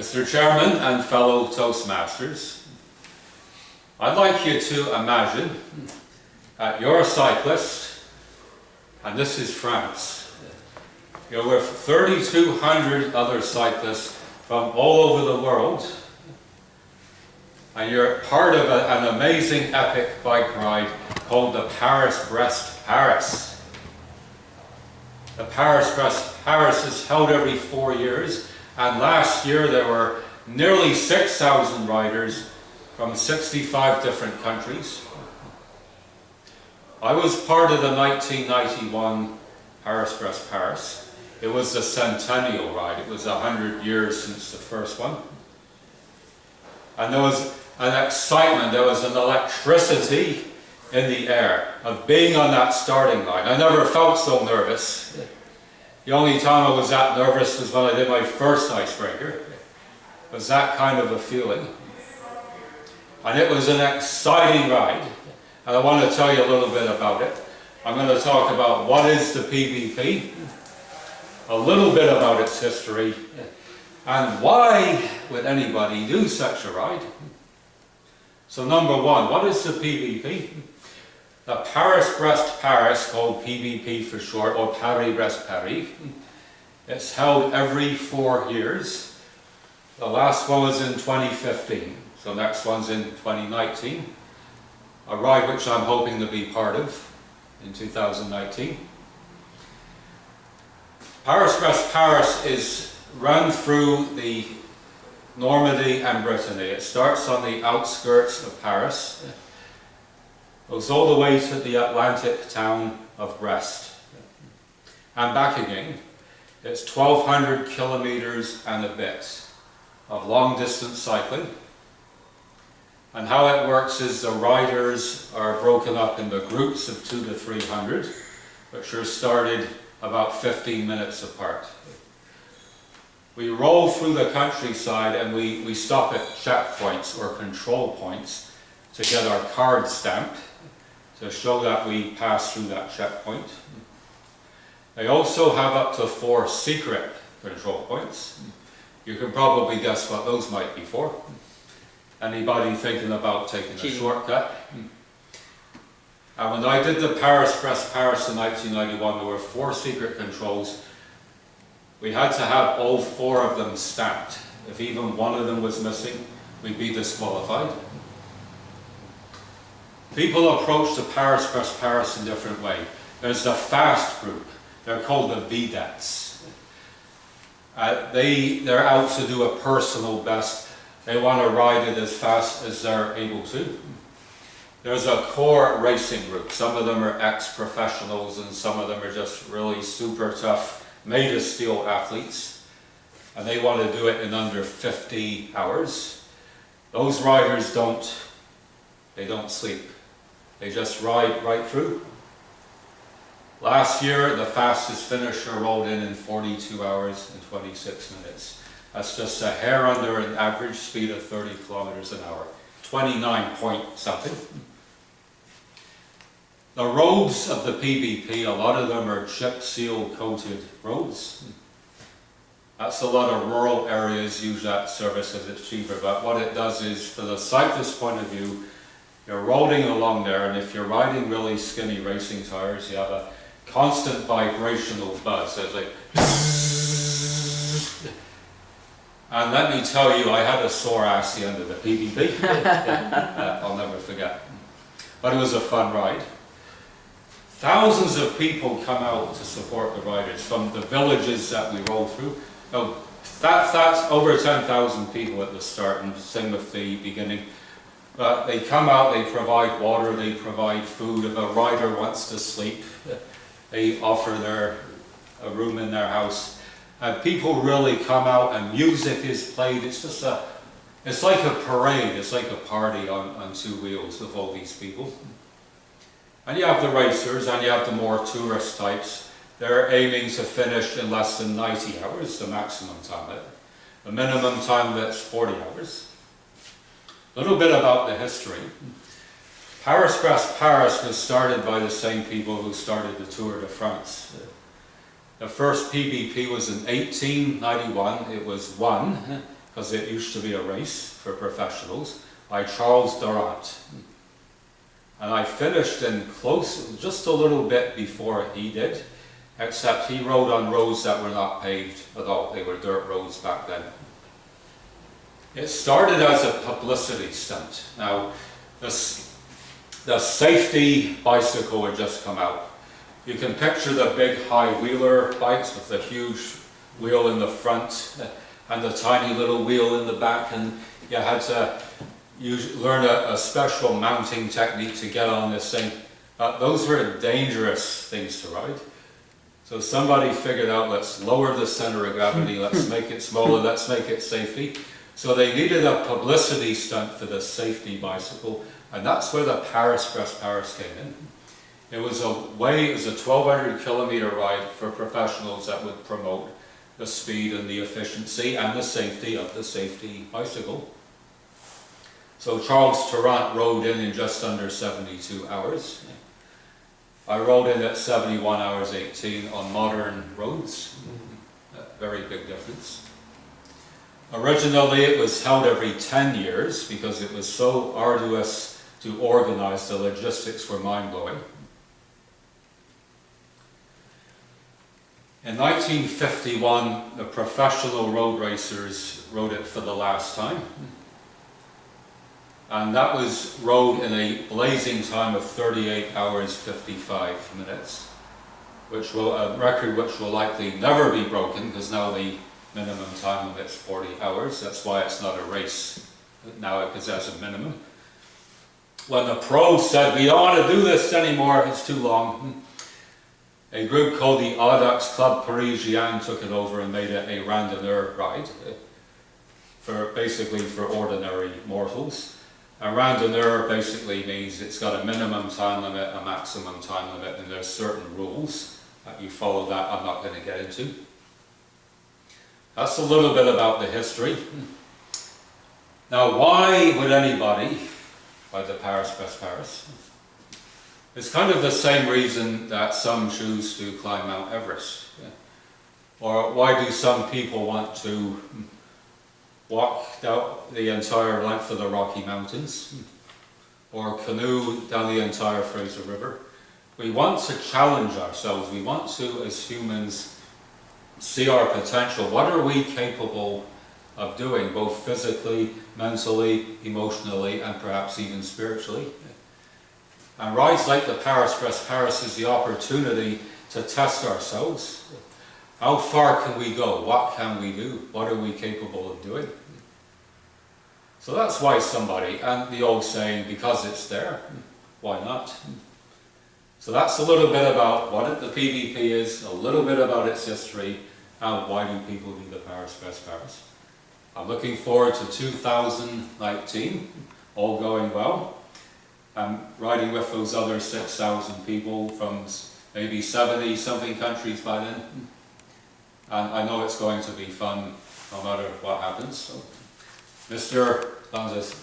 Mr. Chairman and fellow Toastmasters, I'd like you to imagine that you're a cyclist and this is France. You're with 3,200 other cyclists from all over the world, and you're part of an amazing epic bike ride called the Paris-Brest-Paris. The Paris-Brest-Paris is held every 4 years, and last year there were nearly 6,000 riders from 65 different countries. I was part of the 1991 Paris-Brest-Paris. It was the centennial ride. It was 100 years since the first one. And there was an excitement, there was an electricity in the air of being on that starting line. I never felt so nervous. The only time I was that nervous was when I did my first icebreaker. It was that kind of a feeling. And it was an exciting ride. And I want to tell you a little bit about it. I'm going to talk about what is the PBP, a little bit about its history, and why would anybody do such a ride? So number one, what is the PBP? The Paris-Brest-Paris, called PBP for short, or Paris-Brest-Paris, it's held every 4 years. The last one was in 2015, so next one's in 2019. A ride which I'm hoping to be part of in 2019. Paris-Brest-Paris is run through the Normandy and Brittany. It starts on the outskirts of Paris, goes all the way to the Atlantic town of Brest, and back again. It's 1,200 kilometers and a bit of long distance cycling. And how it works is the riders are broken up into groups of 200 to 300, which are started about 15 minutes apart. We roll through the countryside and we stop at checkpoints or control points to get our card stamped to show that we passed through that checkpoint. They also have up to 4 secret control points. You can probably guess what those might be for. Anybody thinking about taking a shortcut? And when I did the Paris-Brest-Paris in 1991, there were 4 secret controls. We had to have all 4 of them stamped. If even one of them was missing, we'd be disqualified. People approach the Paris-Brest-Paris in a different way. There's the fast group. They're called the vedettes. They're out to do a personal best. They want to ride it as fast as they're able to. There's a core racing group. Some of them are ex-professionals and some of them are just really super tough, made of steel athletes. And they want to do it in under 50 hours. Those riders don't sleep. They just ride right through. Last year, the fastest finisher rolled in 42 hours and 26 minutes. That's just a hair under an average speed of 30 kilometers an hour. 29 point something. The roads of the PBP, a lot of them are chip seal coated roads. That's a lot of rural areas use that service as it's cheaper, but what it does is, from the cyclist point of view, you're rolling along there, and if you're riding really skinny racing tires, you have a constant vibrational buzz. It's like, and let me tell you, I had a sore ass the end of the PBP. I'll never forget. But it was a fun ride. Thousands of people come out to support the riders from the villages that we roll through. Oh, that's over 10,000 people at the start, and same with the beginning. But they come out, they provide water, they provide food. If a rider wants to sleep, they offer a room in their house. People really come out and music is played. It's just it's like a parade, it's like a party on 2 wheels with all these people. And you have the racers and you have the more tourist types. They're aiming to finish in less than 90 hours, the maximum time. The minimum time of it's 40 hours. A little bit about the history. Paris-Brest-Paris was started by the same people who started the Tour de France. The first PBP was in 1891. It was won because it used to be a race for professionals, by Charles Durant. And I finished in close, just a little bit before he did, except he rode on roads that were not paved at all. They were dirt roads back then. It started as a publicity stunt. Now, the safety bicycle had just come out. You can picture the big high wheeler bikes with the huge wheel in the front and the tiny little wheel in the back, and you had to learn a special mounting technique to get on this thing. Those were dangerous things to ride. So somebody figured out, let's lower the center of gravity, let's make it smaller, let's make it safety. So they needed a publicity stunt for the safety bicycle, and that's where the Paris Brest Paris came in. It was a 1,200 kilometer ride for professionals that would promote the speed and the efficiency and the safety of the safety bicycle. So Charles Durant rode in just under 72 hours. I rode in at 71 hours 18 on modern roads. A very big difference. Originally it was held every 10 years because it was so arduous to organize. The logistics were mind-blowing. In 1951, the professional road racers rode it for the last time. And that was rode in a blazing time of 38 hours 55 minutes, which will, a record which will likely never be broken because now the minimum time limit is 40 hours. That's why it's not a race now, because that's a minimum. When the pros said, we don't want to do this anymore, it's too long, a group called the Audax Club Parisien took it over and made it a randonneur ride, basically for ordinary mortals. A randonneur basically means it's got a minimum time limit, a maximum time limit, and there's certain rules that you follow that I'm not going to get into. That's a little bit about the history. Now, why would anybody ride the Paris Brest Paris? It's kind of the same reason that some choose to climb Mount Everest. Or why do some people want to walk down the entire length of the Rocky Mountains, or canoe down the entire Fraser River? We want to challenge ourselves. We want to, as humans, see our potential. What are we capable of doing, both physically, mentally, emotionally, and perhaps even spiritually? And rides like the Paris Brest Paris is the opportunity to test ourselves. How far can we go? What can we do? What are we capable of doing? So that's why somebody, and the old saying, because it's there, why not? So that's a little bit about what the PBP is, a little bit about its history, and why do people do the Paris Brest Paris. I'm looking forward to 2019, all going well. I'm riding with those other 6,000 people from maybe 70-something countries by then. And I know it's going to be fun no matter what happens. So, Mr. Lanzes.